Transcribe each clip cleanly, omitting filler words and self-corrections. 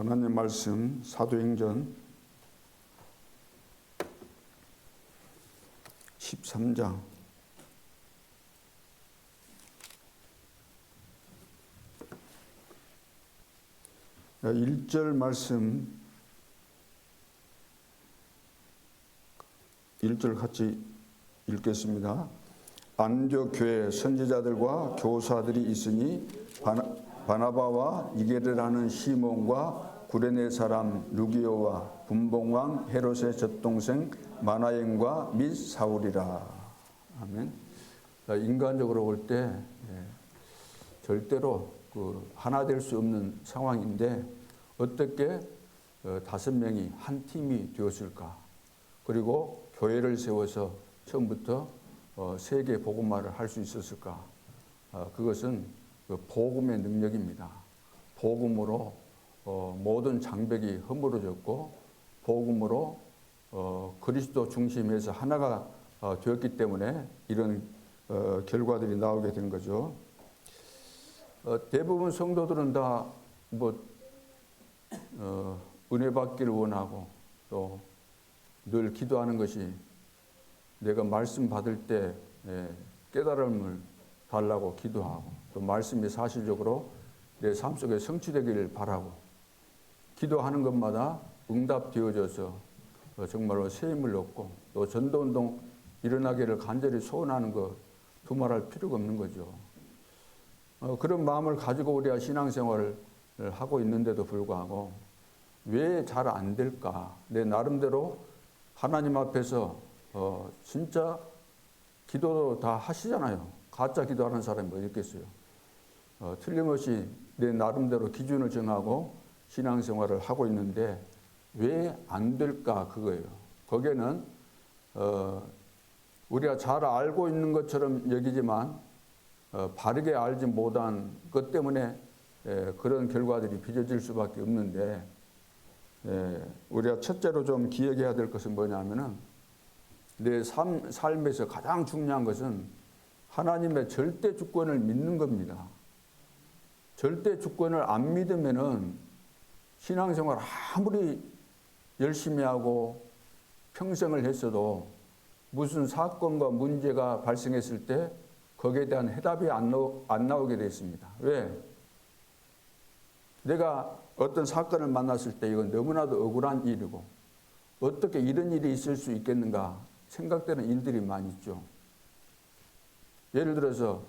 하나님 말씀 사도행전 13장 1절 말씀 1절 같이 읽겠습니다. 안디옥 교회 선지자들과 교사들이 있으니 바나바와 이게를 하는 시몬과 구레네 사람 루기오와 분봉왕 헤롯의 젖동생 마나행과 및 사울이라. 아멘. 인간적으로 볼 때 절대로 하나 될 수 없는 상황인데 어떻게 5명이 한 팀이 되었을까? 그리고 교회를 세워서 처음부터 세계 복음화를 할 수 있었을까? 그것은 복음의 능력입니다. 복음으로 모든 장벽이 허물어졌고 복음으로 그리스도 중심에서 하나가 되었기 때문에 이런 결과들이 나오게 된 거죠. 대부분 성도들은 다 은혜 받기를 원하고 또 늘 기도하는 것이 내가 말씀 받을 때 깨달음을 달라고 기도하고 또 말씀이 사실적으로 내 삶 속에 성취되기를 바라고 기도하는 것마다 응답되어져서 정말로 새 힘을 얻고 또 전도운동 일어나기를 간절히 소원하는 것 두말할 필요가 없는 거죠. 그런 마음을 가지고 우리가 신앙생활을 하고 있는데도 불구하고 왜 잘 안 될까? 내 나름대로 하나님 앞에서 진짜 기도 다 하시잖아요. 가짜 기도하는 사람이 뭐 있겠어요. 틀림없이 내 나름대로 기준을 정하고 신앙생활을 하고 있는데 왜 안 될까 그거예요. 거기에는 우리가 잘 알고 있는 것처럼 여기지만 바르게 알지 못한 것 때문에 그런 결과들이 빚어질 수밖에 없는데 우리가 첫째로 좀 기억해야 될 것은 뭐냐면은 내 삶에서 가장 중요한 것은 하나님의 절대 주권을 믿는 겁니다. 절대 주권을 안 믿으면은 신앙생활 아무리 열심히 하고 평생을 했어도 무슨 사건과 문제가 발생했을 때 거기에 대한 해답이 안 나오게 되어 있습니다. 왜? 내가 어떤 사건을 만났을 때 이건 너무나도 억울한 일이고 어떻게 이런 일이 있을 수 있겠는가 생각되는 일들이 많이 있죠. 예를 들어서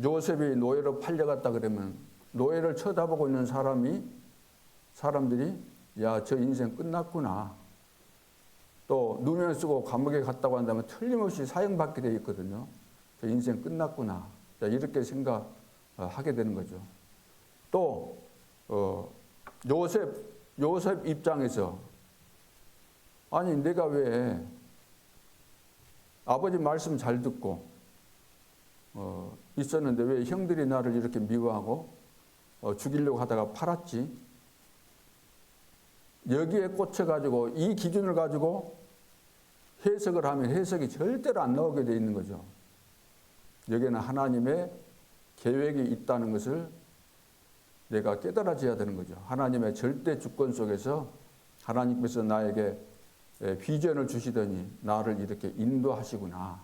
요셉이 노예로 팔려갔다 그러면 노예를 쳐다보고 있는 사람들이 야, 저 인생 끝났구나. 또 누명 쓰고 감옥에 갔다고 한다면 틀림없이 사형받게 되어 있거든요. 저 인생 끝났구나. 이렇게 생각하게 되는 거죠. 또 요셉 입장에서 아니 내가 왜 아버지 말씀 잘 듣고 있었는데 왜 형들이 나를 이렇게 미워하고 죽이려고 하다가 팔았지? 여기에 꽂혀가지고 이 기준을 가지고 해석을 하면 해석이 절대로 안 나오게 돼 있는 거죠. 여기에는 하나님의 계획이 있다는 것을 내가 깨달아져야 되는 거죠. 하나님의 절대 주권 속에서 하나님께서 나에게 비전을 주시더니 나를 이렇게 인도하시구나.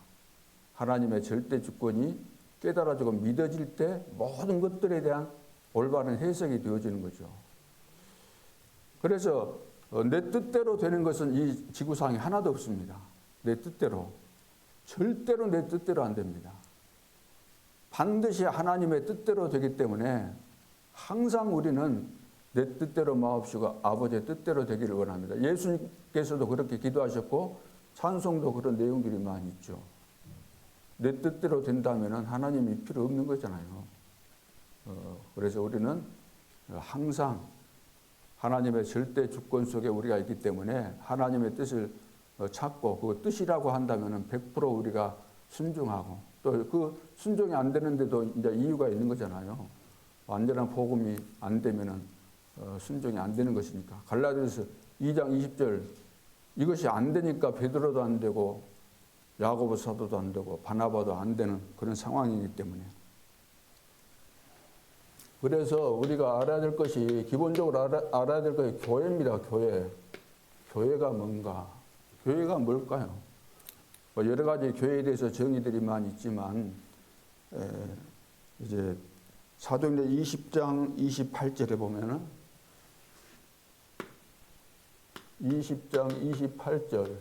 하나님의 절대 주권이 깨달아지고 믿어질 때 모든 것들에 대한 올바른 해석이 되어지는 거죠. 그래서 내 뜻대로 되는 것은 이 지구상에 하나도 없습니다. 내 뜻대로. 절대로 내 뜻대로 안 됩니다. 반드시 하나님의 뜻대로 되기 때문에 항상 우리는 내 뜻대로 마옵시고 아버지의 뜻대로 되기를 원합니다. 예수님께서도 그렇게 기도하셨고 찬송도 그런 내용들이 많이 있죠. 내 뜻대로 된다면 하나님이 필요 없는 거잖아요. 그래서 우리는 항상 하나님의 절대 주권 속에 우리가 있기 때문에 하나님의 뜻을 찾고 그 뜻이라고 한다면 100% 우리가 순종하고 또 그 순종이 안 되는데도 이제 이유가 있는 거잖아요. 완전한 복음이 안 되면은 순종이 안 되는 것이니까. 갈라디아서 2장 20절 이것이 안 되니까 베드로도 안 되고 야고보 사도도 안 되고 바나바도 안 되는 그런 상황이기 때문에 그래서 우리가 알아야 될 것이, 기본적으로 알아야 될 것이 교회입니다. 교회. 교회가 뭔가? 교회가 뭘까요? 뭐 여러 가지 교회에 대해서 정의들이 많이 있지만, 이제 사도행전 20장 28절에 보면은 20장 28절.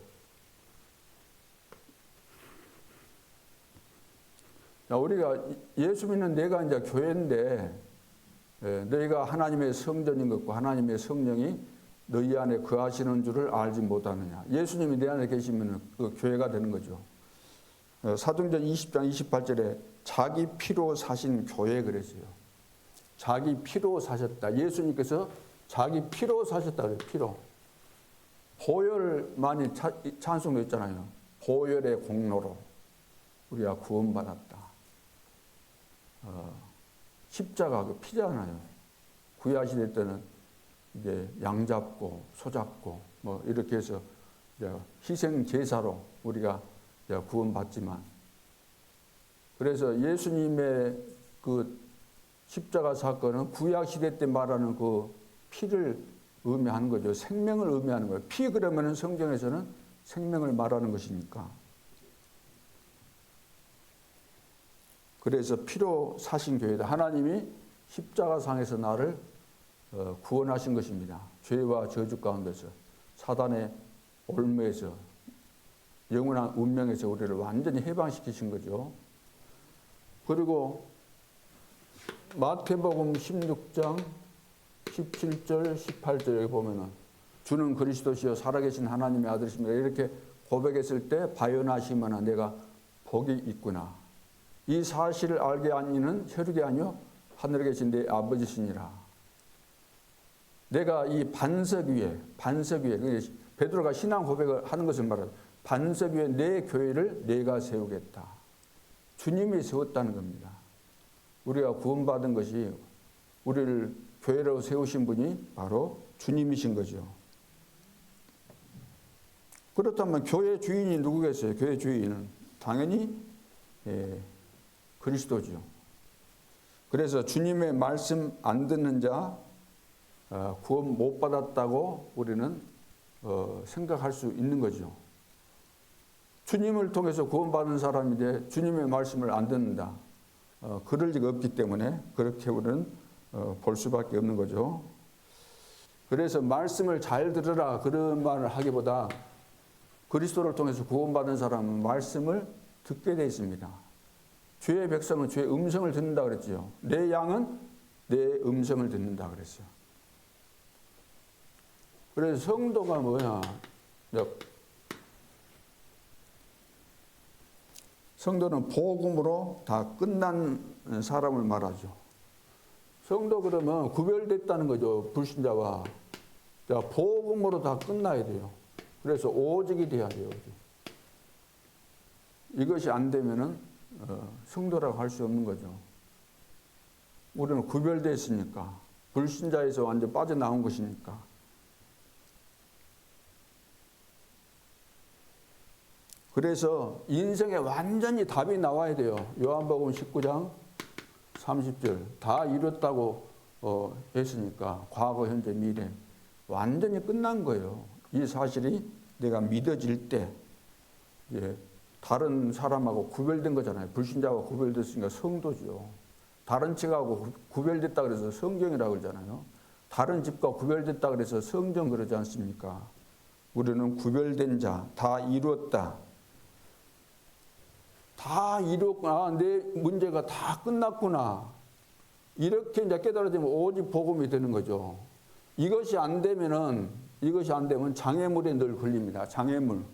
우리가 예수 믿는 내가 이제 교회인데, 너희가 하나님의 성전인 것과 하나님의 성령이 너희 안에 거하시는 줄을 알지 못하느냐. 예수님이 내 안에 계시면 그 교회가 되는 거죠. 사도행전 20장 28절에 자기 피로 사신 교회 그랬어요. 자기 피로 사셨다. 예수님께서 자기 피로 사셨다 그래요. 피로. 보혈 많이 찬송도 있잖아요. 보혈의 공로로 우리가 구원받았다. 십자가 그 피잖아요. 구약시대 때는 이제 양 잡고 소 잡고 뭐 이렇게 해서 이제 희생 제사로 우리가 이제 구원받지만, 그래서 예수님의 그 십자가 사건은 구약시대 때 말하는 그 피를 의미하는 거죠. 생명을 의미하는 거예요. 피 그러면은 성경에서는 생명을 말하는 것이니까. 그래서 피로 사신 교회다. 하나님이 십자가상에서 나를 구원하신 것입니다. 죄와 저주 가운데서, 사단의 올무에서, 영원한 운명에서 우리를 완전히 해방시키신 거죠. 그리고 마태복음 16장 17절 18절에 보면은 주는 그리스도시요 살아계신 하나님의 아들이십니다. 이렇게 고백했을 때 바요나시면 내가 복이 있구나. 이 사실을 알게 한 이는 혈육이 아니요 하늘에 계신 내 아버지시니라. 내가 이 반석 위에 베드로가 신앙 고백을 하는 것을 말하죠. 반석 위에 내 교회를 내가 세우겠다. 주님이 세웠다는 겁니다. 우리가 구원받은 것이, 우리를 교회로 세우신 분이 바로 주님이신 거죠. 그렇다면 교회 주인이 누구겠어요? 교회 주인은 당연히 그리스도죠. 그래서 주님의 말씀 안 듣는 자 구원 못 받았다고 우리는 생각할 수 있는 거죠. 주님을 통해서 구원받은 사람인데 주님의 말씀을 안 듣는다. 그럴 리가 없기 때문에 그렇게 우리는 볼 수밖에 없는 거죠. 그래서 말씀을 잘 들으라 그런 말을 하기보다 그리스도를 통해서 구원받은 사람은 말씀을 듣게 되어 있습니다. 주의 백성은 주의 음성을 듣는다 그랬죠. 내 양은 내 음성을 듣는다 그랬어요. 그래서 성도가 뭐냐? 성도는 복음으로 다 끝난 사람을 말하죠. 성도 그러면 구별됐다는 거죠. 불신자와. 복음으로 다 끝나야 돼요. 그래서 오직이 돼야 돼요. 이것이 안 되면은 성도라고 할 수 없는 거죠. 우리는 구별되어 있으니까. 불신자에서 완전 빠져나온 것이니까. 그래서 인생에 완전히 답이 나와야 돼요. 요한복음 19장 30절 다 이뤘다고 했으니까 과거, 현재, 미래 완전히 끝난 거예요. 이 사실이 내가 믿어질 때 다른 사람하고 구별된 거잖아요. 불신자와 구별됐으니까 성도죠. 다른 책하고 구별됐다 그래서 성경이라고 그러잖아요. 다른 집과 구별됐다 그래서 성경 그러지 않습니까? 우리는 구별된 자, 다 이루었다. 다 이뤘구나. 내 문제가 다 끝났구나. 이렇게 이제 깨달아지면 오직 복음이 되는 거죠. 이것이 안 되면 장애물에 늘 걸립니다. 장애물.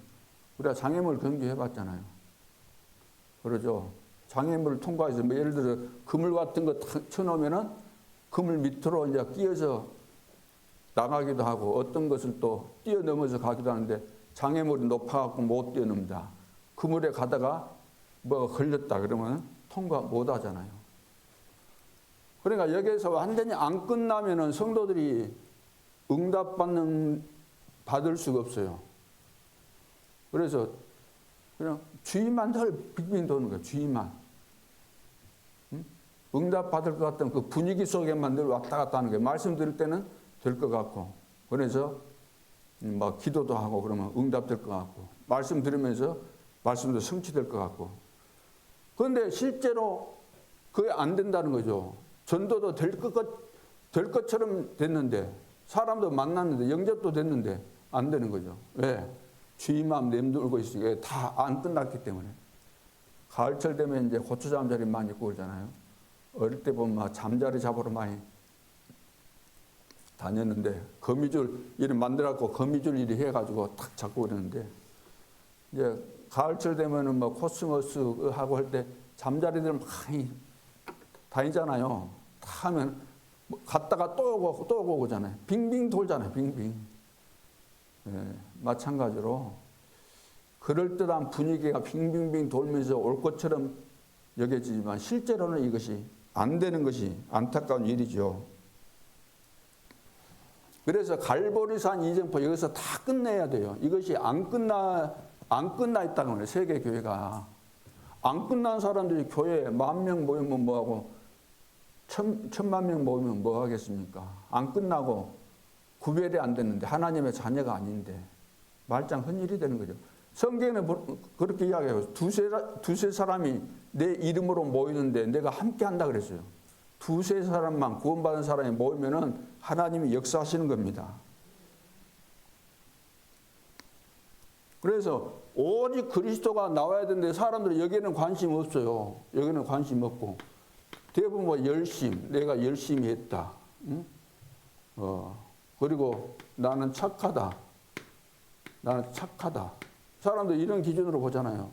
우리가 장애물 경주해 봤잖아요. 그러죠. 장애물을 통과해서 뭐 예를 들어 그물 같은 거 쳐놓으면은 그물 밑으로 이제 끼어서 나가기도 하고 어떤 것을 또 뛰어넘어서 가기도 하는데 장애물이 높아갖고 못 뛰어넘다. 그물에 가다가 뭐가 걸렸다 그러면 통과 못 하잖아요. 그러니까 여기에서 완전히 안 끝나면은 성도들이 받을 수가 없어요. 그래서 그냥 주의만 늘 빙빙 도는 거예요. 주의만. 응? 응답 받을 것 같던 그 분위기 속에만 늘 왔다 갔다 하는 거예요. 말씀 드릴 때는 될 것 같고, 그래서 막 기도도 하고 그러면 응답될 것 같고, 말씀 들으면서 말씀도 성취될 것 같고. 그런데 실제로 그게 안 된다는 거죠. 전도도 될 것처럼 됐는데, 사람도 만났는데, 영접도 됐는데 안 되는 거죠. 왜? 주의마음 내돌고 있으니까 다 안 끝났기 때문에. 가을철 되면 이제 고추 잠자리 많이 있고 그러잖아요. 어릴 때 보면 막 잠자리 잡으러 많이 다녔는데, 거미줄 이렇게 만들어갖고 거미줄 이리 해가지고 탁 잡고 그러는데, 이제 가을철 되면은 뭐 코스모스 하고 할 때 잠자리들 많이 다니잖아요. 다 하면 갔다가 또 오고 오잖아요. 빙빙 돌잖아요. 빙빙. 예, 마찬가지로 그럴듯한 분위기가 빙빙빙 돌면서 올 것처럼 여겨지지만 실제로는 이것이 안 되는 것이 안타까운 일이죠. 그래서 갈보리산 이정포 여기서 다 끝내야 돼요. 이것이 안 끝나 있다는 거예요. 세계 교회가 안 끝난 사람들이 교회에 10,000명 모이면 뭐하고 1,000만 명 모이면 뭐 하겠습니까? 안 끝나고 구별이 안 됐는데, 하나님의 자녀가 아닌데 말짱 헛일이 되는 거죠. 성경에는 그렇게 이야기해요. 두세 사람이 내 이름으로 모이는데 내가 함께 한다 그랬어요. 두세 사람만, 구원받은 사람이 모이면은 하나님이 역사하시는 겁니다. 그래서 오직 그리스도가 나와야 되는데 사람들이 여기에는 관심 없어요. 여기는 관심 없고 대부분 뭐 내가 열심히 했다. 응? 그리고 나는 착하다. 사람들 이런 기준으로 보잖아요.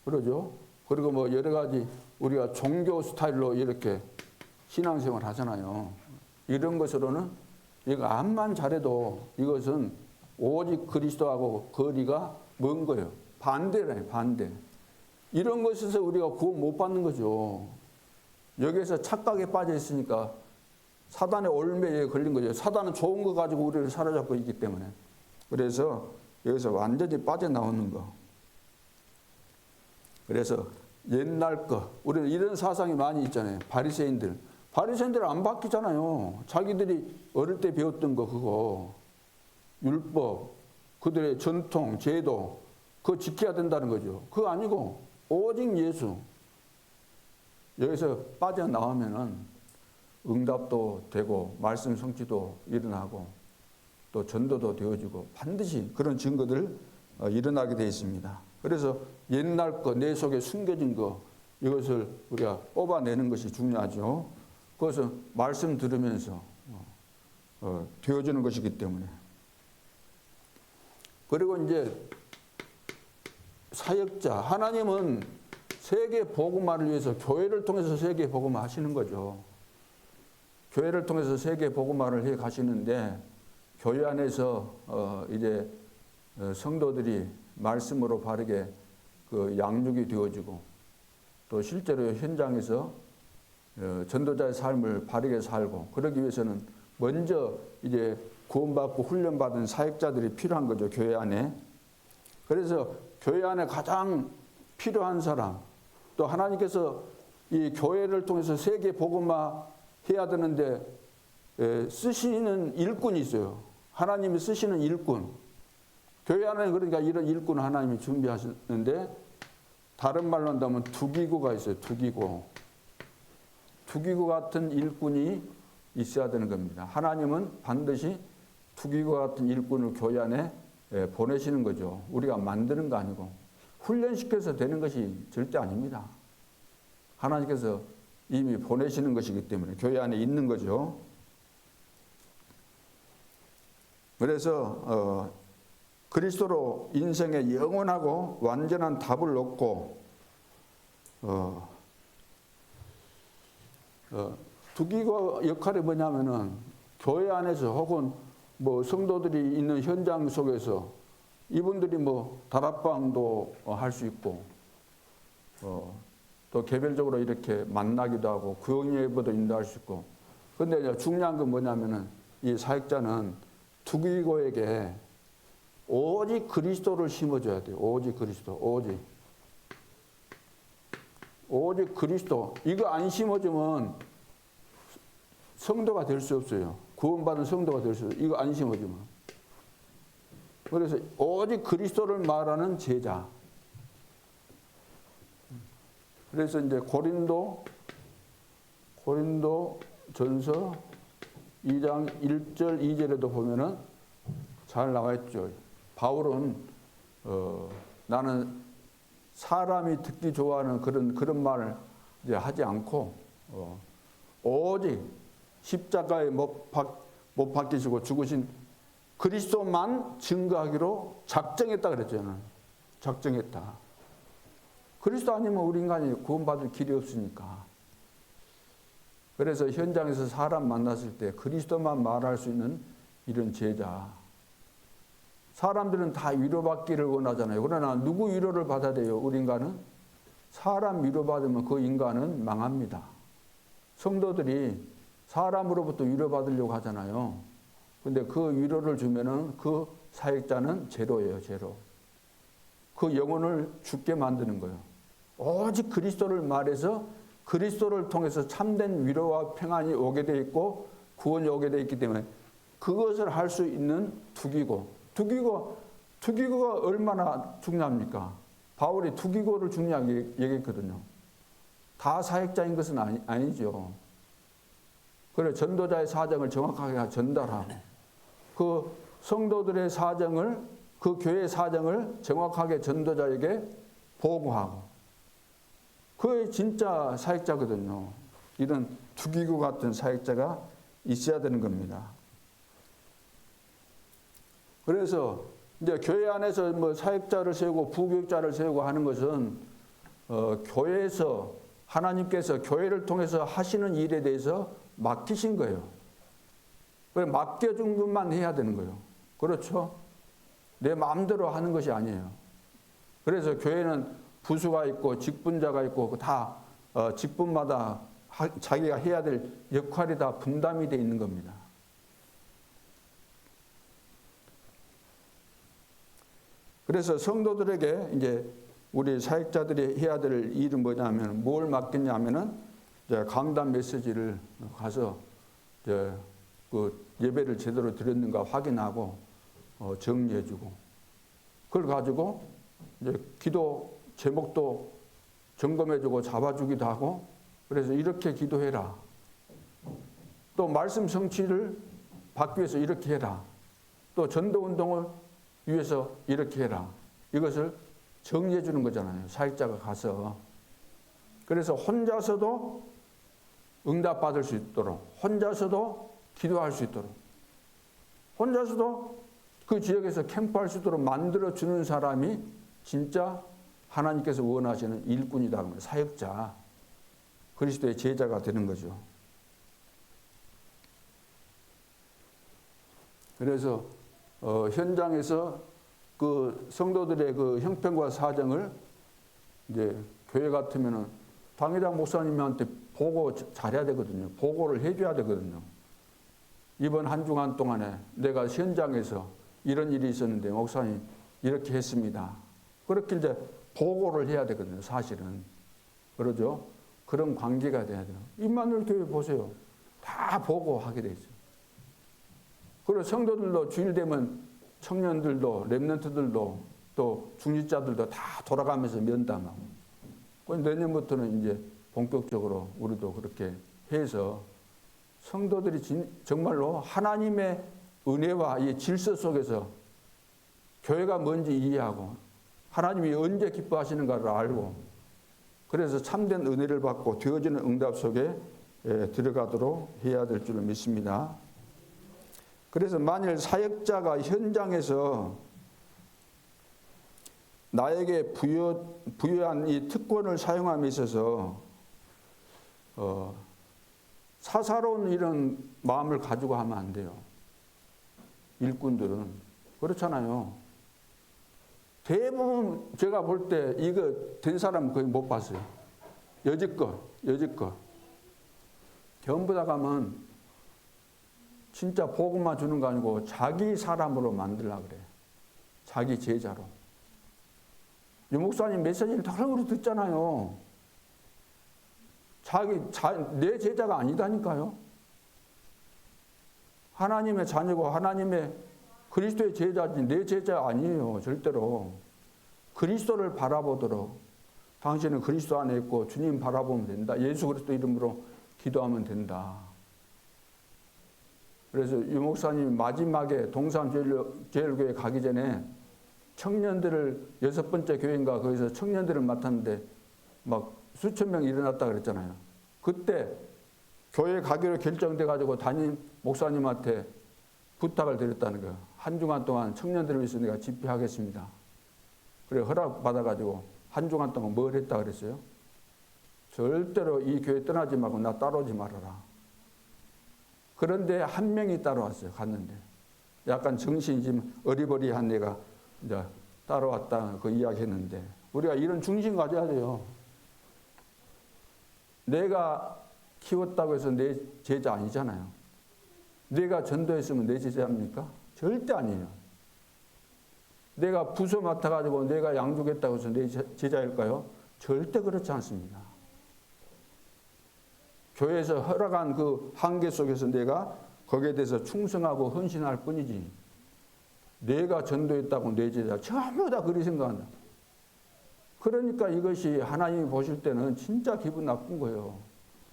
그러죠? 그리고 뭐 여러 가지 우리가 종교 스타일로 이렇게 신앙생활 하잖아요. 이런 것으로는 이거 암만 잘해도 이것은 오직 그리스도하고 거리가 먼 거예요. 반대라요, 반대. 이런 것에서 우리가 구원 못 받는 거죠. 여기에서 착각에 빠져 있으니까 사단의 올매에 걸린 거죠. 사단은 좋은 거 가지고 우리를 사로잡고 있기 때문에. 그래서 여기서 완전히 빠져나오는 거. 그래서 옛날 거, 우리는 이런 사상이 많이 있잖아요. 바리새인들 안 바뀌잖아요. 자기들이 어릴 때 배웠던 거 그거 율법, 그들의 전통, 제도 그거 지켜야 된다는 거죠. 그거 아니고 오직 예수. 여기서 빠져나오면은 응답도 되고 말씀 성취도 일어나고 또 전도도 되어지고 반드시 그런 증거들 일어나게 되어 있습니다. 그래서 옛날 거, 내 속에 숨겨진 거 이것을 우리가 뽑아내는 것이 중요하죠. 그것은 말씀 들으면서 되어지는 것이기 때문에. 그리고 이제 사역자, 하나님은 세계 복음화를 위해서 교회를 통해서 세계 복음화 하시는 거죠. 교회를 통해서 세계 복음화를 해 가시는데 교회 안에서 이제 성도들이 말씀으로 바르게 그 양육이 되어지고 또 실제로 현장에서 전도자의 삶을 바르게 살고 그러기 위해서는 먼저 이제 구원받고 훈련받은 사역자들이 필요한 거죠. 교회 안에. 그래서 교회 안에 가장 필요한 사람, 또 하나님께서 이 교회를 통해서 세계 복음화 해야 되는데 쓰시는 일꾼이 있어요. 하나님이 쓰시는 일꾼. 교회 안에 그러니까 이런 일꾼을 하나님이 준비하시는데 다른 말로 한다면 두기구가 있어요. 두기구 같은 일꾼이 있어야 되는 겁니다. 하나님은 반드시 두기구 같은 일꾼을 교회 안에 보내시는 거죠. 우리가 만드는 거 아니고 훈련시켜서 되는 것이 절대 아닙니다. 하나님께서 이미 보내시는 것이기 때문에 교회 안에 있는 거죠. 그래서 그리스도로 인생에 영원하고 완전한 답을 얻고 두기구 역할이 뭐냐면은 교회 안에서 혹은 뭐 성도들이 있는 현장 속에서 이분들이 뭐 다락방도 할 수 있고 또 개별적으로 이렇게 만나기도 하고 구역예배도 인도할 수 있고. 근데 중요한 건 뭐냐면은 이 사역자는 두기구에게 오직 그리스도를 심어줘야 돼요. 오직 그리스도, 오직. 오직 그리스도. 이거 안 심어주면 성도가 될 수 없어요. 구원받은 성도가 될 수 없어요. 이거 안 심어주면. 그래서 오직 그리스도를 말하는 제자. 그래서 이제 고린도 전서 2장 1절 2절에도 보면은 잘 나와 있죠. 바울은 나는 사람이 듣기 좋아하는 그런 말을 이제 하지 않고 오직 십자가에 못 박히시고 죽으신 그리스도만 증거하기로 작정했다 그랬잖아요. 작정했다. 그리스도 아니면 우리 인간이 구원받을 길이 없으니까. 그래서 현장에서 사람 만났을 때 그리스도만 말할 수 있는 이런 제자. 사람들은 다 위로받기를 원하잖아요. 그러나 누구 위로를 받아야 돼요? 우리 인간은? 사람 위로받으면 그 인간은 망합니다. 성도들이 사람으로부터 위로받으려고 하잖아요. 근데 그 위로를 주면은 그 사역자는 제로예요, 제로. 그 영혼을 죽게 만드는 거예요. 오직 그리스도를 말해서 그리스도를 통해서 참된 위로와 평안이 오게 돼 있고 구원이 오게 돼 있기 때문에 그것을 할 수 있는 투기고가 얼마나 중요합니까? 바울이 투기고를 중요하게 얘기했거든요. 다 사역자인 것은 아니죠. 그래 전도자의 사정을 정확하게 전달하고 그 성도들의 사정을 그 교회의 사정을 정확하게 전도자에게 보고하고 그게 진짜 사역자거든요. 이런 투기구 같은 사역자가 있어야 되는 겁니다. 그래서 이제 교회 안에서 뭐 사역자를 세우고 부교육자를 세우고 하는 것은 교회에서 하나님께서 교회를 통해서 하시는 일에 대해서 맡기신 거예요. 그래 맡겨준 것만 해야 되는 거예요. 그렇죠? 내 마음대로 하는 것이 아니에요. 그래서 교회는 부수가 있고 직분자가 있고 다 직분마다 자기가 해야 될 역할이 다 분담이 되어 있는 겁니다. 그래서 성도들에게 이제 우리 사역자들이 해야 될 일은 뭐냐면 뭘 맡겼냐면은 이제 강단 메시지를 가서 이제 그 예배를 제대로 드렸는가 확인하고 정리해주고 그걸 가지고 이제 기도 제목도 점검해주고 잡아주기도 하고 그래서 이렇게 기도해라. 또 말씀 성취를 받기 위해서 이렇게 해라. 또 전도운동을 위해서 이렇게 해라. 이것을 정리해 주는 거잖아요. 사역자가 가서. 그래서 혼자서도 응답받을 수 있도록 혼자서도 기도할 수 있도록 혼자서도 그 지역에서 캠프할 수 있도록 만들어주는 사람이 진짜 하나님께서 원하시는 일꾼이다. 사역자. 그리스도의 제자가 되는 거죠. 그래서 현장에서 그 성도들의 그 형편과 사정을 이제 교회 같으면은 당회장 목사님한테 보고 잘해야 되거든요. 보고를 해줘야 되거든요. 이번 한 주간 동안에 내가 현장에서 이런 일이 있었는데 목사님 이렇게 했습니다. 그렇게 이제 보고를 해야 되거든요. 사실은. 그러죠? 그런 관계가 돼야 돼요. 임마누엘 교회 보세요. 다 보고하게 돼 있어요. 그리고 성도들도 주일 되면 청년들도 렘넌트들도 또 중직자들도 다 돌아가면서 면담하고 내년부터는 이제 본격적으로 우리도 그렇게 해서 성도들이 정말로 하나님의 은혜와 이 질서 속에서 교회가 뭔지 이해하고 하나님이 언제 기뻐하시는가를 알고 그래서 참된 은혜를 받고 되어지는 응답 속에 들어가도록 해야 될 줄 믿습니다. 그래서 만일 사역자가 현장에서 나에게 부여한 이 특권을 사용함에 있어서 사사로운 이런 마음을 가지고 하면 안 돼요. 일꾼들은. 그렇잖아요. 대부분 제가 볼 때 이거 된 사람은 거의 못 봤어요. 여지껏. 전부 다 가면 진짜 복음만 주는 거 아니고 자기 사람으로 만들려고 그래. 자기 제자로. 유 목사님 메시지를 다른 거로 듣잖아요. 내 제자가 아니다니까요. 하나님의 자녀고 하나님의 그리스도의 제자지 내 제자 아니에요. 절대로. 그리스도를 바라보도록 당신은 그리스도 안에 있고 주님 바라보면 된다. 예수 그리스도 이름으로 기도하면 된다. 그래서 유 목사님이 마지막에 동산제일교회 가기 전에 청년들을 6번째 교회인가 거기서 청년들을 맡았는데 막 수천 명 일어났다 그랬잖아요. 그때 교회 가기로 결정돼 가지고 담임 목사님한테 부탁을 드렸다는 거예요. 한 주간 동안 청년들을 위해서 내가 집회하겠습니다. 그래 허락 받아가지고 한 주간 동안 뭘 했다 그랬어요? 절대로 이 교회 떠나지 말고 나 따라오지 말아라. 그런데 한 명이 따라왔어요. 갔는데 약간 정신이 지금 어리버리한 애가 이제 따라왔다 그 이야기했는데 우리가 이런 중심 가져야 돼요. 내가 키웠다고 해서 내 제자 아니잖아요. 내가 전도했으면 내 제자입니까? 절대 아니에요. 내가 부서 맡아가지고 내가 양육했다고 해서 내 제자일까요? 절대 그렇지 않습니다. 교회에서 허락한 그 한계 속에서 내가 거기에 대해서 충성하고 헌신할 뿐이지 내가 전도했다고 내 제자 전부 다 그리 생각한다. 그러니까 이것이 하나님이 보실 때는 진짜 기분 나쁜 거예요.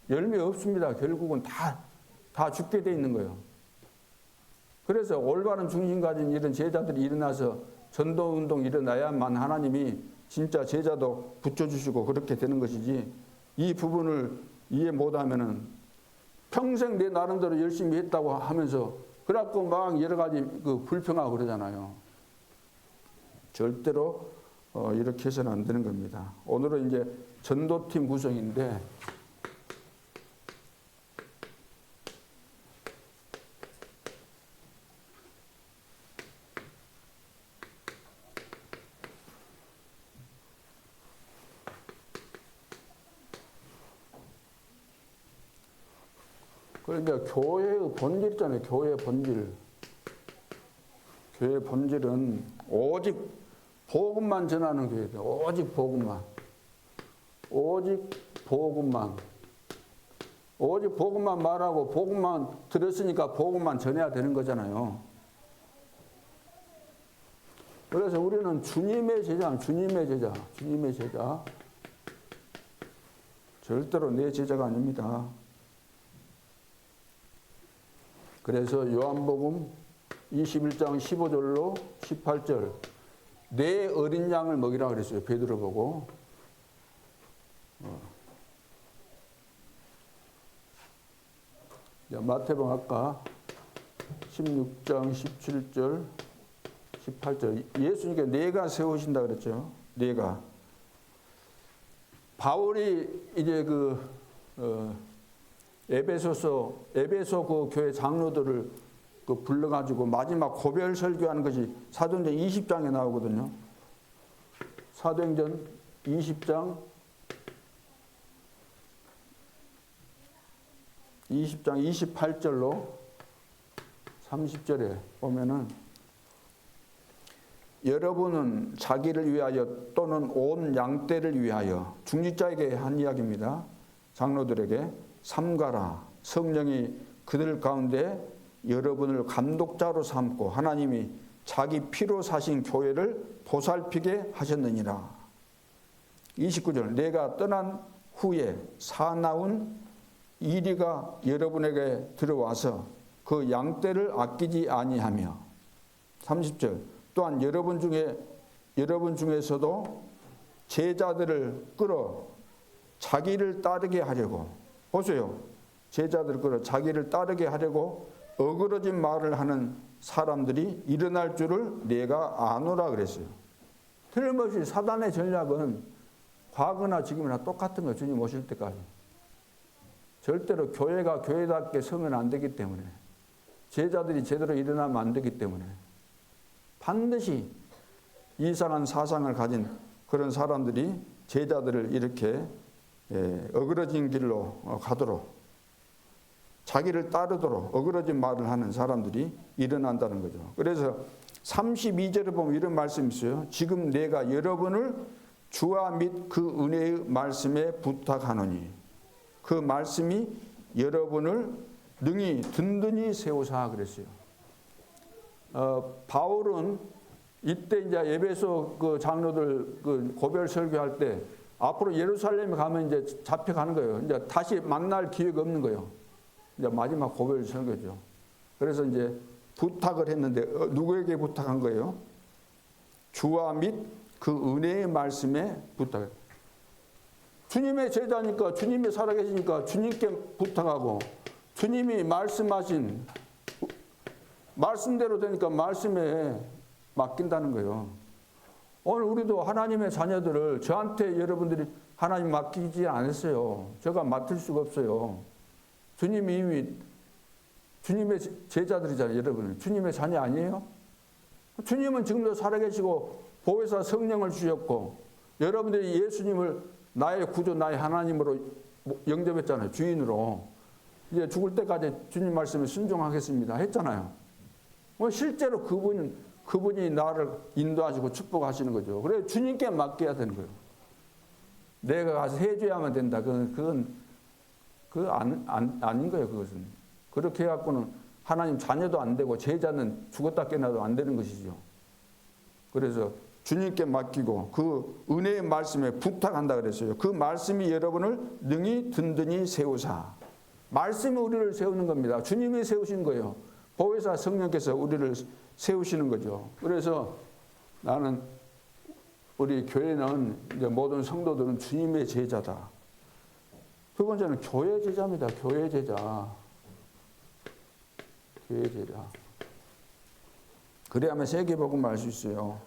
열매 없습니다. 결국은 다 죽게 돼 있는 거예요. 그래서 올바른 중심 가진 이런 제자들이 일어나서 전도운동 일어나야만 하나님이 진짜 제자도 붙여주시고 그렇게 되는 것이지 이 부분을 이해 못하면은 평생 내 나름대로 열심히 했다고 하면서 그래갖고 막 여러 가지 그 불평하고 그러잖아요. 절대로 이렇게 해서는 안 되는 겁니다. 오늘은 이제 전도팀 구성인데 그러니까 교회의 본질 있잖아요. 교회의 본질. 교회의 본질은 오직 복음만 전하는 교회다. 오직 복음만. 오직 복음만. 오직 복음만 말하고 복음만 들었으니까 복음만 전해야 되는 거잖아요. 그래서 우리는 주님의 제자, 주님의 제자, 주님의 제자. 절대로 내 제자가 아닙니다. 그래서 요한복음 21장 15절로 18절 내 어린 양을 먹이라 그랬어요. 베드로 보고. 마태복음 아까 16장 17절 18절 예수님께 내가 세우신다 그랬죠. 내가. 바울이 이제 에베소 그 교회 장로들을 불러가지고 마지막 고별 설교하는 것이 사도행전 20장에 나오거든요. 사도행전 20장 28절로 30절에 보면은 여러분은 자기를 위하여 또는 온 양떼를 위하여 중직자에게 한 이야기입니다. 장로들에게 삼가라. 성령이 그들 가운데 여러분을 감독자로 삼고 하나님이 자기 피로 사신 교회를 보살피게 하셨느니라. 29절 내가 떠난 후에 사나운 이리가 여러분에게 들어와서 그 양떼를 아끼지 아니하며 30절 또한 여러분 중에서도 제자들을 끌어 자기를 따르게 하려고 보세요. 제자들을 끌어 자기를 따르게 하려고 어그러진 말을 하는 사람들이 일어날 줄을 내가 아노라 그랬어요. 틀림없이 사단의 전략은 과거나 지금이나 똑같은 거 주님 오실 때까지. 절대로 교회가 교회답게 서면 안 되기 때문에 제자들이 제대로 일어나면 안 되기 때문에 반드시 이상한 사상을 가진 그런 사람들이 제자들을 이렇게 어그러진 길로 가도록 자기를 따르도록 어그러진 말을 하는 사람들이 일어난다는 거죠. 그래서 32절에 보면 이런 말씀이 있어요. 지금 내가 여러분을 주와 및 그 은혜의 말씀에 부탁하노니 그 말씀이 여러분을 능히 든든히 세우사 그랬어요. 바울은 이때 이제 에베소 그 장로들 그 고별 설교할 때 앞으로 예루살렘에 가면 이제 잡혀가는 거예요. 이제 다시 만날 기회가 없는 거예요. 이제 마지막 고별 설교죠. 그래서 이제 부탁을 했는데 누구에게 부탁한 거예요? 주와 및 그 은혜의 말씀에 부탁해. 주님의 제자니까 주님이 살아계시니까 주님께 부탁하고 주님이 말씀하신 말씀대로 되니까 말씀에 맡긴다는 거예요. 오늘 우리도 하나님의 자녀들을 저한테 여러분들이 하나님 맡기지 않았어요. 제가 맡을 수가 없어요. 주님이 이미 주님의 제자들이잖아요. 여러분 주님의 자녀 아니에요? 주님은 지금도 살아계시고 보혜사 성령을 주셨고 여러분들이 예수님을 나의 구주 나의 하나님으로 영접했잖아요. 주인으로. 이제 죽을 때까지 주님 말씀에 순종하겠습니다 했잖아요. 실제로 그분이 나를 인도하시고 축복하시는 거죠. 그래서 주님께 맡겨야 되는 거예요. 내가 가서 해줘야만 된다. 그건 아닌 거예요. 그것은. 그렇게 해갖고는 하나님 자녀도 안 되고 제자는 죽었다 깨어나도 안 되는 것이죠. 그래서 주님께 맡기고 그 은혜의 말씀에 부탁한다 그랬어요. 그 말씀이 여러분을 능히 든든히 세우사. 말씀이 우리를 세우는 겁니다. 주님이 세우신 거예요. 보혜사 성령께서 우리를 세우시는 거죠. 그래서 나는 우리 교회는 이제 모든 성도들은 주님의 제자다. 두 번째는 교회 제자입니다. 교회 제자. 교회 제자. 그래야만 세계복음을 알 수 있어요.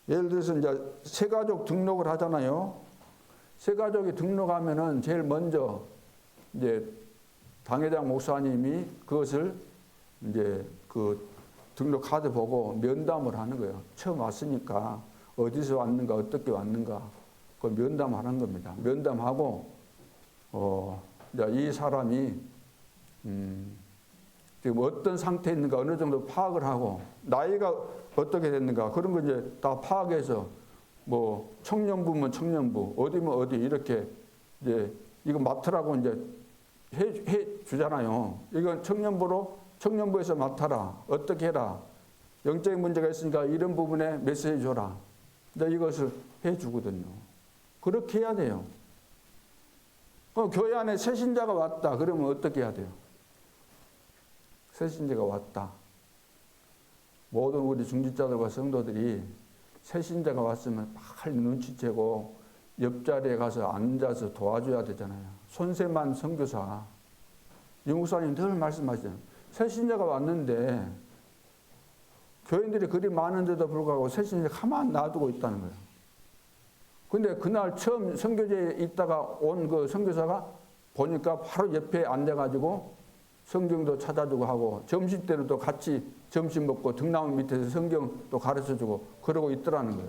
예를 들어서 이제 새가족 등록을 하잖아요. 새가족이 등록하면은 제일 먼저 이제 당회장 목사님이 그것을 이제 그 등록 카드 보고 면담을 하는 거예요. 처음 왔으니까 어디서 왔는가, 어떻게 왔는가, 그걸 면담하는 겁니다. 면담하고 이제 이 사람이 지금 어떤 상태에 있는가 어느 정도 파악을 하고 나이가 어떻게 됐는가 그런 거 이제 다 파악해서 뭐 청년부면 청년부, 어디면 어디 이렇게 이제 이거 맡으라고 이제 해 주잖아요. 이건 청년부에서 맡아라. 어떻게 해라. 영적인 문제가 있으니까 이런 부분에 메시지 줘라. 근데 이것을 해 주거든요. 그렇게 해야 돼요. 교회 안에 새신자가 왔다. 그러면 어떻게 해야 돼요? 새신자가 왔다. 모든 우리 중직자들과 성도들이 새신자가 왔으면 빨리 눈치채고 옆자리에 가서 앉아서 도와줘야 되잖아요. 손세만 선교사, 유 목사님 늘 말씀하시잖아요. 새신자가 왔는데 교인들이 그리 많은데도 불구하고 새신자 가만 놔두고 있다는 거예요. 근데 그날 처음 선교제에 있다가 온 그 선교사가 보니까 바로 옆에 앉아가지고 성경도 찾아주고 하고 점심 때도 같이 점심 먹고 등나무 밑에서 성경 또 가르쳐주고 그러고 있더라는 거예요.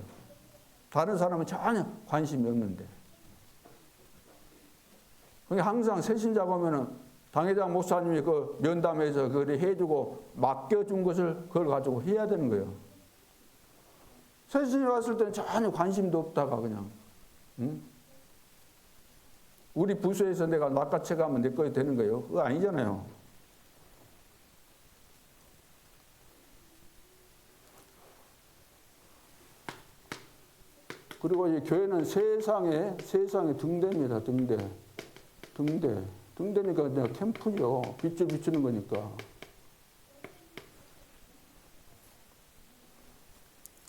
다른 사람은 전혀 관심이 없는데. 항상 새신자가 오면은 당회장 목사님이 그 면담에서 그걸 해주고 맡겨준 것을 그걸 가지고 해야 되는 거예요. 새신자 왔을 때는 전혀 관심도 없다가 그냥 우리 부서에서 내가 낚아채 가면 내 거에 되는 거예요. 그거 아니잖아요. 그리고 이 교회는 세상의 등대입니다. 등대니까 그냥 캠프죠. 빛을 비추는 거니까.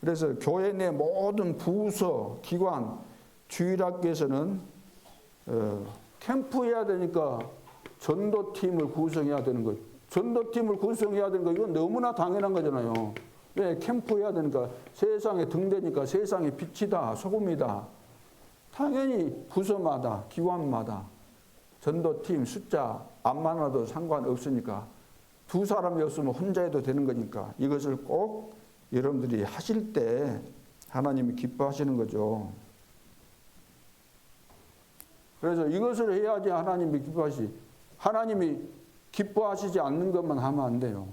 그래서 교회 내 모든 부서, 기관, 주일학교에서는 캠프해야 되니까 전도팀을 구성해야 되는 거예요. 전도팀을 구성해야 되는 거 이건 너무나 당연한 거잖아요. 왜 캠프해야 되니까 세상의 등대니까 세상의 빛이다, 소금이다. 당연히 부서마다, 기관마다 전도팀 숫자 안 많아도 상관없으니까 두 사람이 없으면 혼자 해도 되는 거니까 이것을 꼭 여러분들이 하실 때 하나님이 기뻐하시는 거죠. 그래서 이것을 해야지 하나님이 기뻐하시지. 하나님이 기뻐하시지 않는 것만 하면 안 돼요.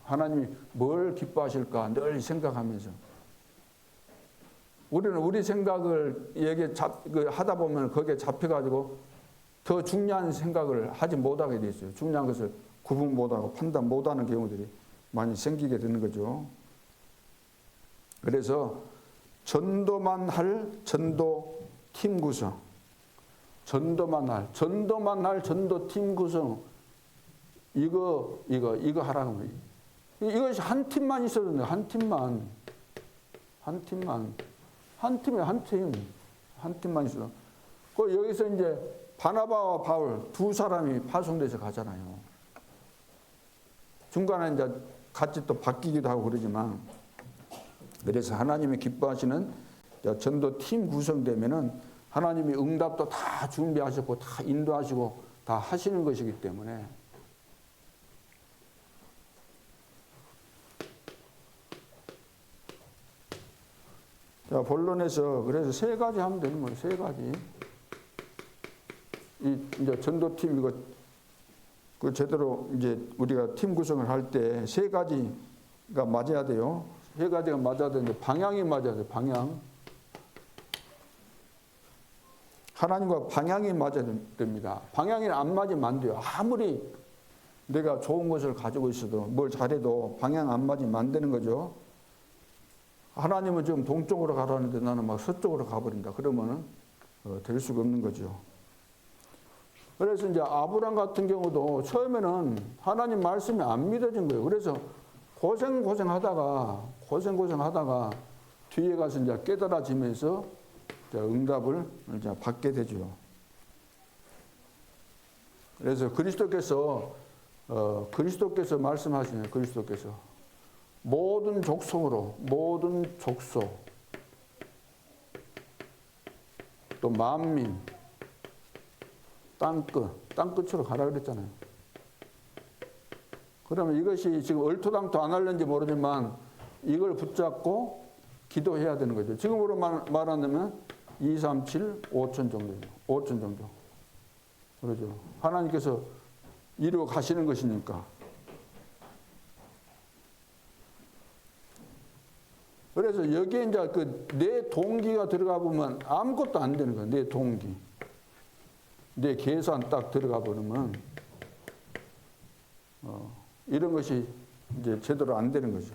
하나님이 뭘 기뻐하실까 늘 생각하면서. 우리는 우리 생각을 하다 보면 거기에 잡혀가지고 더 중요한 생각을 하지 못하게 돼 있어요. 중요한 것을 구분 못하고 판단 못하는 경우들이 많이 생기게 되는 거죠. 그래서 전도만 할 전도팀 구성, 전도만 할 전도팀 구성, 이거 하라고 합니다. 이것이 한 팀만 있어도 돼요. 한 팀만. 한 팀만 있어도. 그 여기서 이제 바나바와 바울 두 사람이 파송돼서 가잖아요. 중간에 이제 같이 또 바뀌기도 하고 그러지만, 그래서 하나님이 기뻐하시는 전도팀 구성되면은 하나님이 응답도 다 준비하셨고 다 인도하시고 다 하시는 것이기 때문에, 자, 본론에서 그래서 세 가지 하면 되는 거예요. 세 가지. 이제 전도팀 이거 그 제대로 이제 우리가 팀 구성을 할 때 세 가지가 맞아야 돼요. 세 가지가 맞아야 되는데 방향이 맞아야 돼요. 방향. 하나님과 방향이 맞아야 됩니다. 방향이 안 맞으면 안 돼요. 아무리 내가 좋은 것을 가지고 있어도 뭘 잘해도 방향 안 맞으면 안 되는 거죠. 하나님은 지금 동쪽으로 가라는데 나는 막 서쪽으로 가버린다. 그러면은 될 수가 없는 거죠. 그래서 이제 아브람 같은 경우도 처음에는 하나님 말씀이 안 믿어진 거예요. 그래서 고생하다가 뒤에 가서 이제 깨달아지면서 응답을 이제 받게 되죠. 그래서 그리스도께서 말씀하시네요. 그리스도께서 모든 족속으로, 모든 족속, 또 만민, 땅끝으로 가라 그랬잖아요. 그러면 이것이 지금 얼토당토 안 하려는지 모르지만 이걸 붙잡고 기도해야 되는 거죠. 지금으로 말하면 2, 3, 7, 5천 정도예요. 5천 정도. 그러죠. 하나님께서 이루어 가시는 것이니까. 그래서 여기에 이제 내 동기가 들어가 보면 아무것도 안 되는 거예요. 내 동기. 내 계산 딱 들어가 버리면 이런 것이 이제 제대로 안 되는 거죠.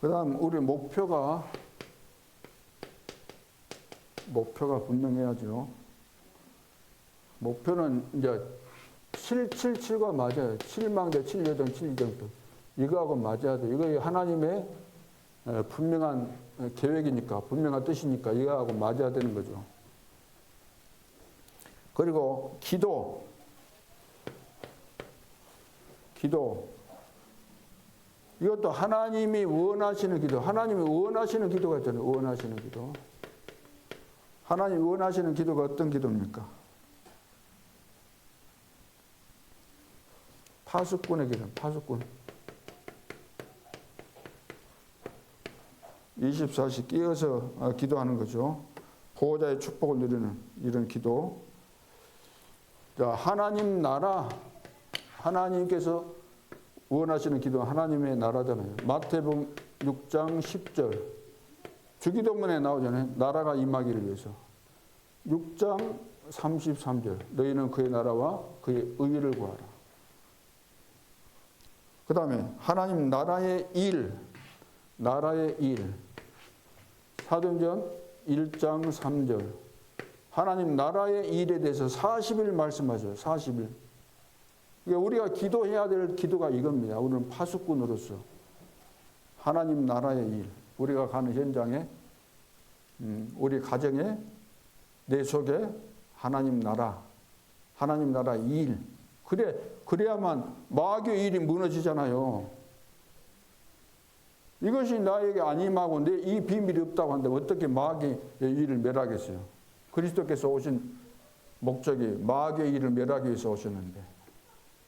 그다음 우리 목표가 분명해야죠. 목표는 이제 777과 맞아요. 7망대, 7여정, 7정도. 이거하고 맞아야 돼요. 이거 하나님의 분명한 계획이니까, 분명한 뜻이니까 이거하고 맞아야 되는 거죠. 그리고 기도. 이것도 하나님이 원하시는 기도. 하나님이 원하시는 기도가 있잖아요. 원하시는 기도. 하나님이 원하시는 기도가 어떤 기도입니까? 파수꾼의 기도. 파수꾼. 24시 끼어서 기도하는 거죠. 보호자의 축복을 누리는 이런 기도. 자, 하나님 나라. 하나님께서 원하시는 기도는 하나님의 나라잖아요. 마태복음 6장 10절. 주기도문에 나오잖아요. 나라가 임하기를 위해서. 6장 33절. 너희는 그의 나라와 그의 의를 구하라. 그 다음에 하나님 나라의 일. 사도행전 1장 3절. 하나님 나라의 일에 대해서 40일 말씀하셔요. 40일. 그러니까 우리가 기도해야 될 기도가 이겁니다. 우리는 파수꾼으로서 하나님 나라의 일, 우리가 가는 현장에, 우리 가정에, 내 속에 하나님 나라 일. 그래야만 마귀의 일이 무너지잖아요. 이것이 나에게 안 임하고 내 이 비밀이 없다고 하는데 어떻게 마귀의 일을 멸하겠어요? 그리스도께서 오신 목적이 마귀의 일을 멸하기 위해서 오셨는데,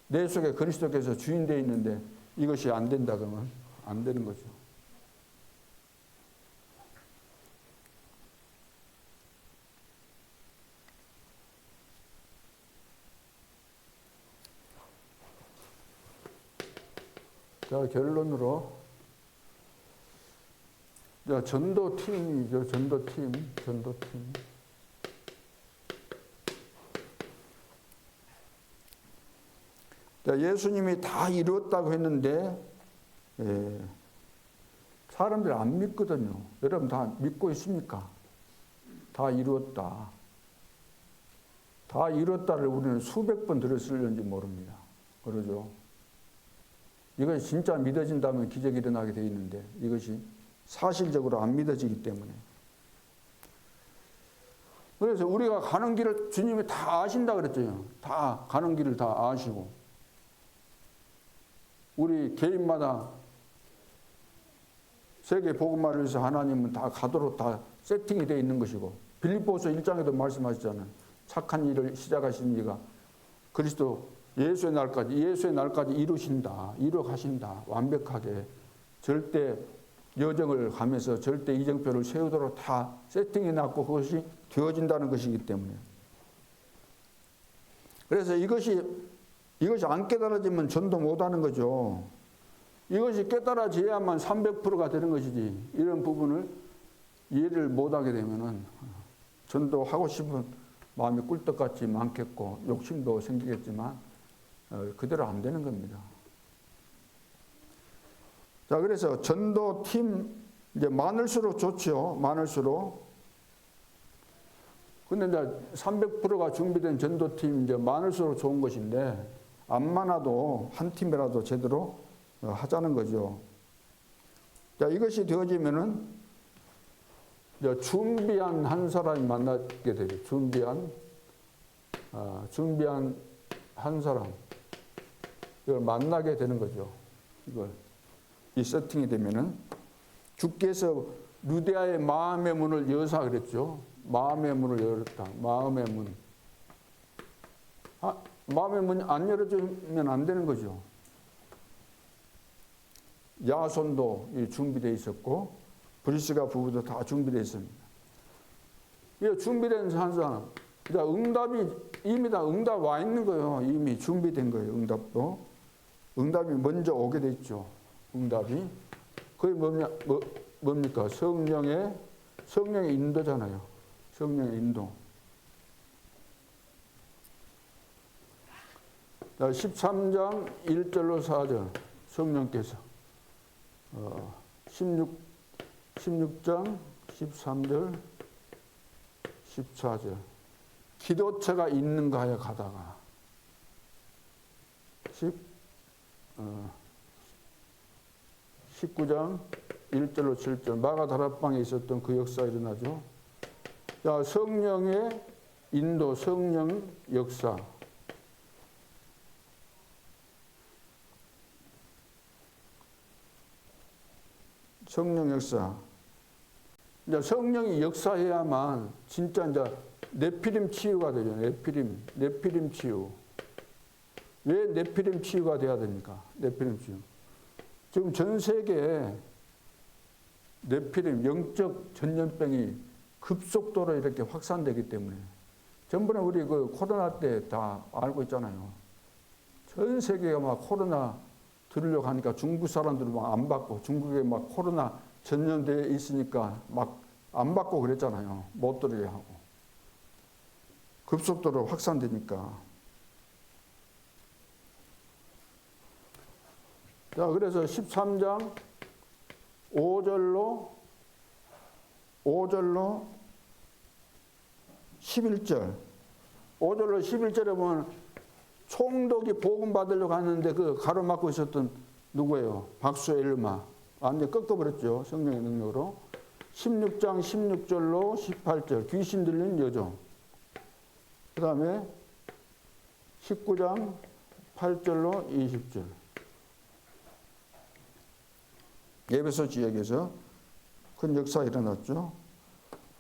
내 속에 그리스도께서 주인되어 있는데 이것이 안 된다 그러면 안 되는 거죠. 자, 결론으로. 자, 전도팀이죠. 전도팀. 자, 예수님이 다 이루었다고 했는데, 사람들이 안 믿거든요. 여러분 다 믿고 있습니까? 다 이루었다. 다 이뤘다를 우리는 수백 번 들었을는지 모릅니다. 그러죠? 이것이 진짜 믿어진다면 기적이 일어나게 되어 있는데 이것이 사실적으로 안 믿어지기 때문에. 그래서 우리가 가는 길을 주님이 다 아신다 그랬잖아요. 다 가는 길을 다 아시고 우리 개인마다 세계 복음화를 위해서 하나님은 다 가도록 다 세팅이 되어 있는 것이고 빌립보서 1장에도 말씀하셨잖아요. 착한 일을 시작하신 이가 그리스도 예수의 날까지 이루신다. 이루어가신다. 완벽하게 절대 여정을 가면서 절대 이정표를 세우도록 다 세팅해 놨고 그것이 되어진다는 것이기 때문에. 그래서 이것이 안 깨달아지면 전도 못하는 거죠. 이것이 깨달아져야만 300%가 되는 것이지 이런 부분을 이해를 못하게 되면은 전도하고 싶은 마음이 꿀떡같이 많겠고 욕심도 생기겠지만 그대로 안 되는 겁니다. 자, 그래서 전도팀 이제 많을수록 좋죠. 많을수록. 근데 이제 300%가 준비된 전도팀 이제 많을수록 좋은 것인데 안 많아도 한 팀이라도 제대로 하자는 거죠. 자, 이것이 되어지면은 준비한 한 사람이 만나게 되죠. 준비한 한 사람. 이걸 만나게 되는 거죠. 이 세팅이 되면은 주께서 루디아의 마음의 문을 여사 그랬죠. 마음의 문을 열었다. 마음의 문. 마음의 문이 안 열어주면 안 되는 거죠. 야손도 준비되어 있었고 브리스가 부부도 다 준비되어 있습니다. 이 준비된 한 사람, 응답이 이미 다 응답 와 있는 거예요. 이미 준비된 거예요. 응답도. 응답이 먼저 오게 돼 있죠. 응답이. 그게 뭡니까? 성령의 인도잖아요. 성령의 인도. 자, 13장 1절로 4절 성령께서 16장 13절 14절 기도처가 있는가 하여 가다가 19장 1절로 7절 마가 다락방에 있었던 그 역사가 일어나죠. 자, 성령의 인도, 성령 역사. 성령 역사. 이제 성령이 역사해야만 진짜 이제 네피림 치유가 되죠. 네피림 치유. 왜 네피림 치유가 돼야 됩니까? 네피림 치유. 지금 전 세계에 네피림, 영적 전염병이 급속도로 이렇게 확산되기 때문에 전번에 우리 그 코로나 때 다 알고 있잖아요. 전 세계가 막 코로나 들으려고 하니까 중국 사람들은 막 안 받고 중국에 막 코로나 전염되어 있으니까 막 안 받고 그랬잖아요. 못 들게 하고. 급속도로 확산되니까. 자, 그래서 13장 5절로 11절. 5절로 11절에 보면 총독이 복음 받으려고 하는데 그 가로막고 있었던 누구예요? 박수엘마. 완전히 꺾어버렸죠. 성령의 능력으로. 16장 16절로 18절. 귀신 들린 여종. 그 다음에 19장 8절로 20절. 에베소 지역에서 큰 역사가 일어났죠.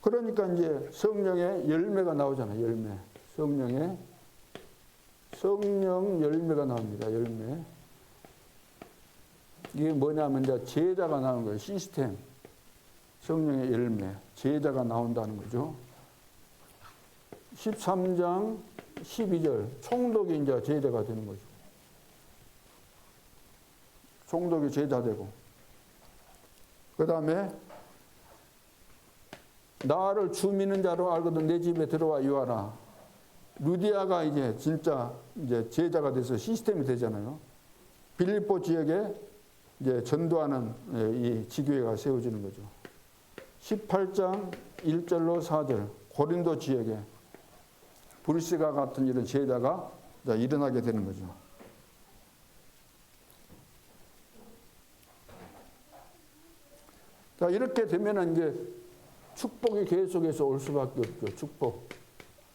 그러니까 이제 성령의 열매가 나오잖아요. 열매. 성령 열매가 나옵니다. 열매. 이게 뭐냐면 이제 제자가 나오는 거예요. 시스템. 성령의 열매. 제자가 나온다는 거죠. 13장 12절. 총독이 이제 제자가 되는 거죠. 총독이 제자 되고, 그 다음에 나를 주 믿는 자로 알거든 내 집에 들어와 유하라. 루디아가 이제 진짜 이제 제자가 돼서 시스템이 되잖아요. 빌립보 지역에 이제 전도하는 이 지교회가 세워지는 거죠. 18장 1절로 4절 고린도 지역에 브루스가 같은 이런 제자가 일어나게 되는 거죠. 자, 이렇게 되면은 이제 축복이 계속해서 올 수밖에 없죠. 축복.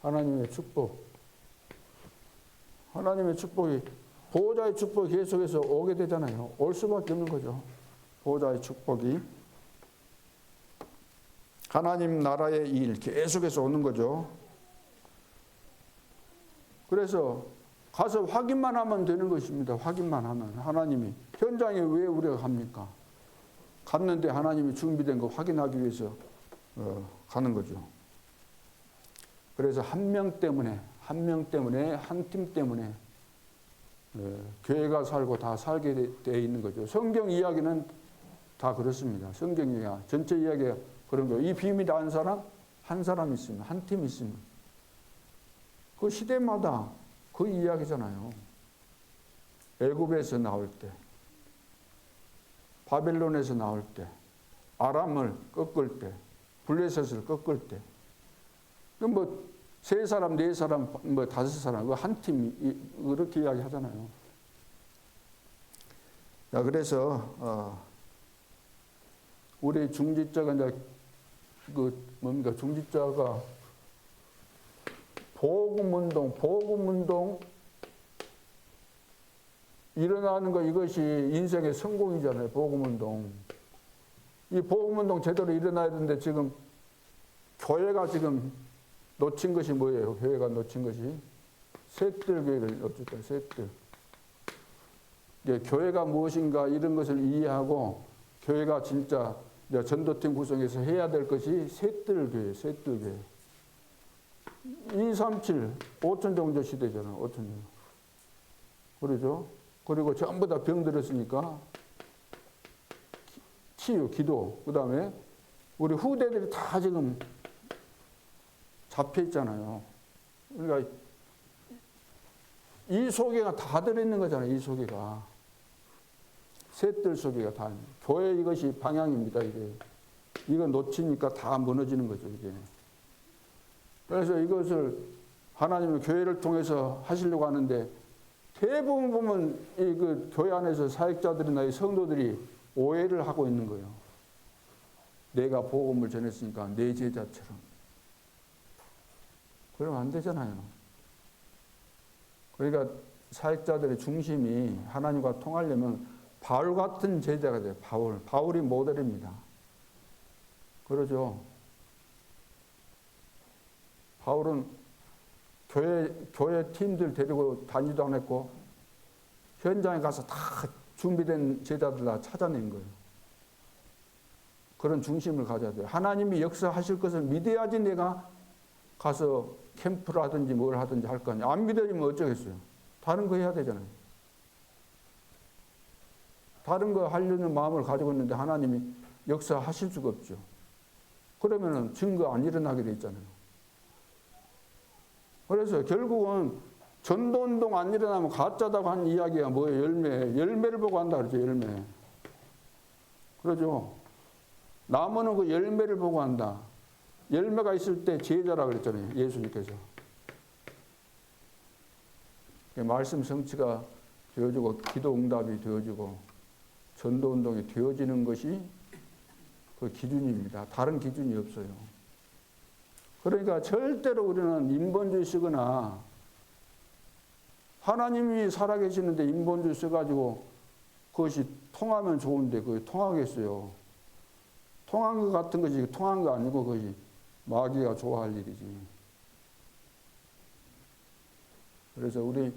하나님의 축복. 하나님의 축복이, 보호자의 축복이 계속해서 오게 되잖아요. 올 수밖에 없는 거죠. 보호자의 축복이. 하나님 나라의 일 계속해서 오는 거죠. 그래서 가서 확인만 하면 되는 것입니다. 확인만 하면. 하나님이. 현장에 왜 우리가 갑니까? 갔는데 하나님이 준비된 거 확인하기 위해서 가는 거죠. 그래서 한 명 때문에, 한 팀 때문에 교회가 살고 다 살게 돼 있는 거죠. 성경 이야기는 다 그렇습니다. 성경 이야기, 전체 이야기가 그런 거예요. 이 비밀이 아는 사람, 한 사람 있으면, 한 팀 있으면. 그 시대마다 그 이야기잖아요. 애굽에서 나올 때, 바벨론에서 나올 때, 아람을 꺾을 때, 블레셋을 꺾을 때, 뭐, 3사람, 4사람, 뭐, 5사람, 그 한 팀이, 그렇게 이야기 하잖아요. 자, 그래서, 우리 중직자가 이제, 뭡니까, 중직자가 복음운동, 일어나는 거 이것이 인생의 성공이잖아요. 복음운동. 이 복음운동 제대로 일어나야 되는데 지금 교회가 지금 놓친 것이 뭐예요? 교회가 놓친 것이 셋들 교회를 놓쳤다. 셋들. 교회가 무엇인가 이런 것을 이해하고 교회가 진짜 전도팀 구성해서 해야 될 것이 셋들 교회, 셋들 교회. 237, 5천 종교 시대잖아. 5천 종교. 그러죠? 그리고 전부 다 병들었으니까 치유, 기도, 그 다음에 우리 후대들이 다 지금 잡혀 있잖아요. 그러니까 이 소개가 다 들어있는 거잖아요. 이 소개가. 셋들 소개가 다. 교회 이것이 방향입니다. 이게. 이거 놓치니까 다 무너지는 거죠. 이게. 그래서 이것을 하나님은 교회를 통해서 하시려고 하는데 대부분 보면 이 그 교회 안에서 사역자들이나 이 성도들이 오해를 하고 있는 거예요. 내가 복음을 전했으니까 내 제자처럼. 그러면 안 되잖아요. 그러니까 사역자들의 중심이 하나님과 통하려면 바울 같은 제자가 돼요. 바울이 모델입니다. 그러죠. 바울은 교회 팀들 데리고 다니지도 않았고 현장에 가서 다 준비된 제자들 다 찾아낸 거예요. 그런 중심을 가져야 돼요. 하나님이 역사하실 것을 믿어야지 내가 가서 캠프를 하든지 뭘 하든지 할 거 아니에요. 안 믿어지면 어쩌겠어요. 다른 거 해야 되잖아요. 다른 거 하려는 마음을 가지고 있는데 하나님이 역사하실 수가 없죠. 그러면은 증거 안 일어나게 돼 있잖아요. 그래서 결국은 전도운동 안 일어나면 가짜다고 한 이야기가 뭐예요? 열매를 보고 한다 그러죠. 열매. 그러죠. 나무는 그 열매를 보고 한다. 열매가 있을 때 제자라 그랬잖아요. 예수님께서. 말씀 성취가 되어지고 기도 응답이 되어지고 전도운동이 되어지는 것이 그 기준입니다. 다른 기준이 없어요. 그러니까 절대로 우리는 인본주의 쓰거나 하나님이 살아계시는데 인본주의 써가지고 그것이 통하면 좋은데 그게 통하겠어요. 통한 것 같은 것이 통한 거 아니고 그것이 마귀가 좋아할 일이지. 그래서 우리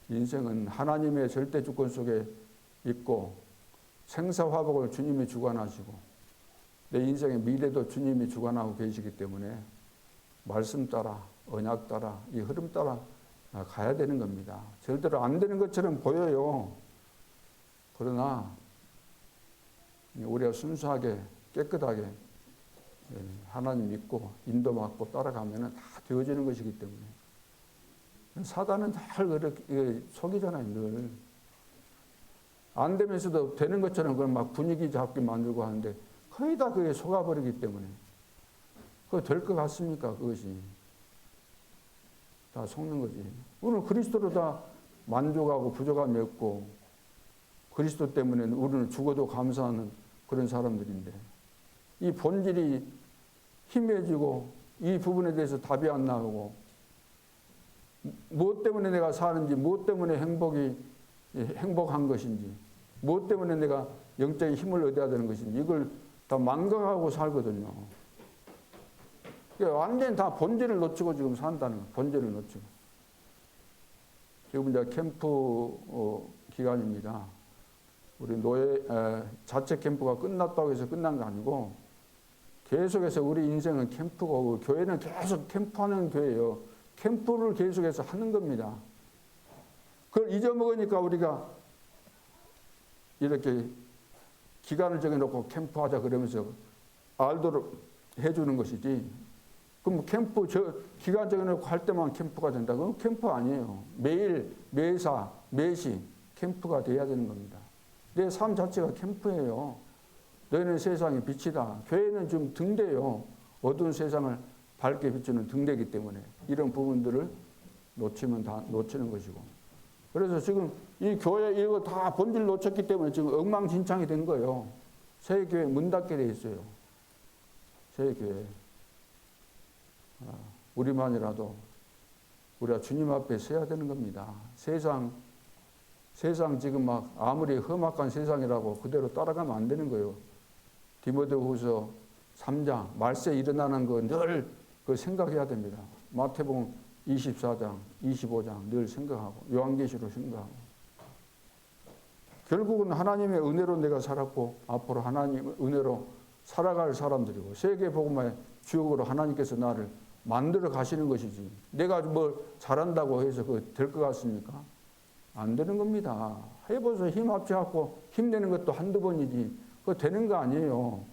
인생은 하나님의 절대 주권 속에 있고 생사화복을 주님이 주관하시고 내 인생의 미래도 주님이 주관하고 계시기 때문에 말씀 따라 언약 따라 이 흐름 따라 가야 되는 겁니다. 절대로 안 되는 것처럼 보여요. 그러나 우리가 순수하게 깨끗하게 하나님 믿고 인도받고 따라가면 다 되어지는 것이기 때문에 사단은 잘 그렇게 속이잖아요. 늘. 안 되면서도 되는 것처럼 그걸 막 분위기 잡게 만들고 하는데 거의 다 그게 속아버리기 때문에 그거 될 것 같습니까? 그것이 다 속는 거지. 우리는 그리스도로 다 만족하고 부족함이 없고 그리스도 때문에 우리는 죽어도 감사하는 그런 사람들인데 이 본질이 희미해지고 이 부분에 대해서 답이 안 나오고 무엇 때문에 내가 사는지 무엇 때문에 행복한 것인지 무엇 때문에 내가 영적인 힘을 얻어야 되는 것인지 이걸 다 망각하고 살거든요. 완전히 다 본질을 놓치고 지금 산다는 거예요. 본질을 놓치고. 지금 이제 캠프 기간입니다. 우리 노예 자체 캠프가 끝났다고 해서 끝난 거 아니고 계속해서 우리 인생은 캠프고 교회는 계속 캠프하는 교회예요. 캠프를 계속해서 하는 겁니다. 그걸 잊어먹으니까 우리가 이렇게 기간을 정해놓고 캠프하자 그러면서 알도록 해주는 것이지. 그럼 캠프 기간 정해놓고 할 때만 캠프가 된다. 그건 캠프 아니에요. 매일 매사 매시 캠프가 돼야 되는 겁니다. 내 삶 자체가 캠프예요. 너희는 세상의 빛이다. 교회는 좀 등대요. 어두운 세상을 밝게 비추는 등대이기 때문에 이런 부분들을 놓치면 다 놓치는 것이고. 그래서 지금 이 교회 이거 다 본질 놓쳤기 때문에 지금 엉망진창이 된 거예요. 새 교회 문 닫게 돼 있어요. 새 교회. 우리만이라도 우리가 주님 앞에 서야 되는 겁니다. 세상 지금 막 아무리 험악한 세상이라고 그대로 따라가면 안 되는 거예요. 디모데후서 3장 말세 일어나는 거 늘 그 생각해야 됩니다. 마태복음 24장, 25장 늘 생각하고 요한계시록 생각하고 결국은 하나님의 은혜로 내가 살았고 앞으로 하나님의 은혜로 살아갈 사람들이고 세계복음의 주역으로 하나님께서 나를 만들어 가시는 것이지 내가 뭘 잘한다고 해서 그거 될 것 같습니까? 안 되는 겁니다. 해보서 힘 합쳐갖고 힘내는 것도 한두 번이지 그거 되는 거 아니에요.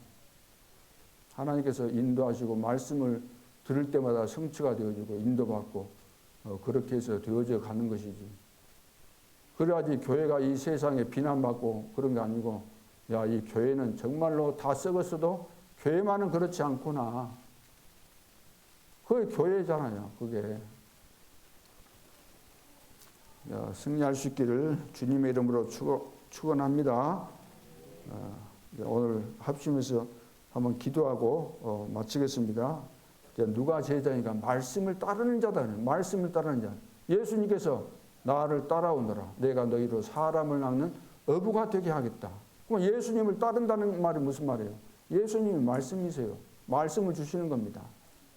하나님께서 인도하시고 말씀을 들을 때마다 성취가 되어지고 인도받고 그렇게 해서 되어져 가는 것이지. 그래야지 교회가 이 세상에 비난받고 그런 게 아니고 야, 이 교회는 정말로 다 썩었어도 교회만은 그렇지 않구나. 그게 교회잖아요. 그게. 승리할 수 있기를 주님의 이름으로 축원합니다. 오늘 합심해서 한번 기도하고 마치겠습니다. 누가 제자니까 말씀을 따르는 자다. 말씀을 따르는 자. 예수님께서 나를 따라오너라. 내가 너희로 사람을 낳는 어부가 되게 하겠다. 그럼 예수님을 따른다는 말이 무슨 말이에요? 예수님이 말씀이세요. 말씀을 주시는 겁니다.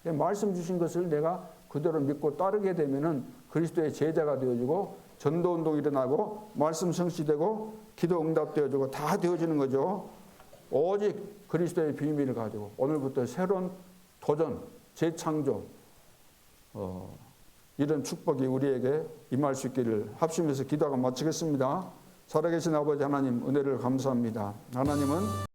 말씀 주신 것을 내가 그대로 믿고 따르게 되면은 그리스도의 제자가 되어지고 전도운동이 일어나고 말씀 성취되고 기도 응답되어지고 다 되어지는 거죠. 오직 그리스도의 비밀을 가지고 오늘부터 새로운 도전, 재창조 이런 축복이 우리에게 임할 수 있기를 합심해서 기도하고 마치겠습니다. 살아계신 아버지 하나님 은혜를 감사합니다. 하나님은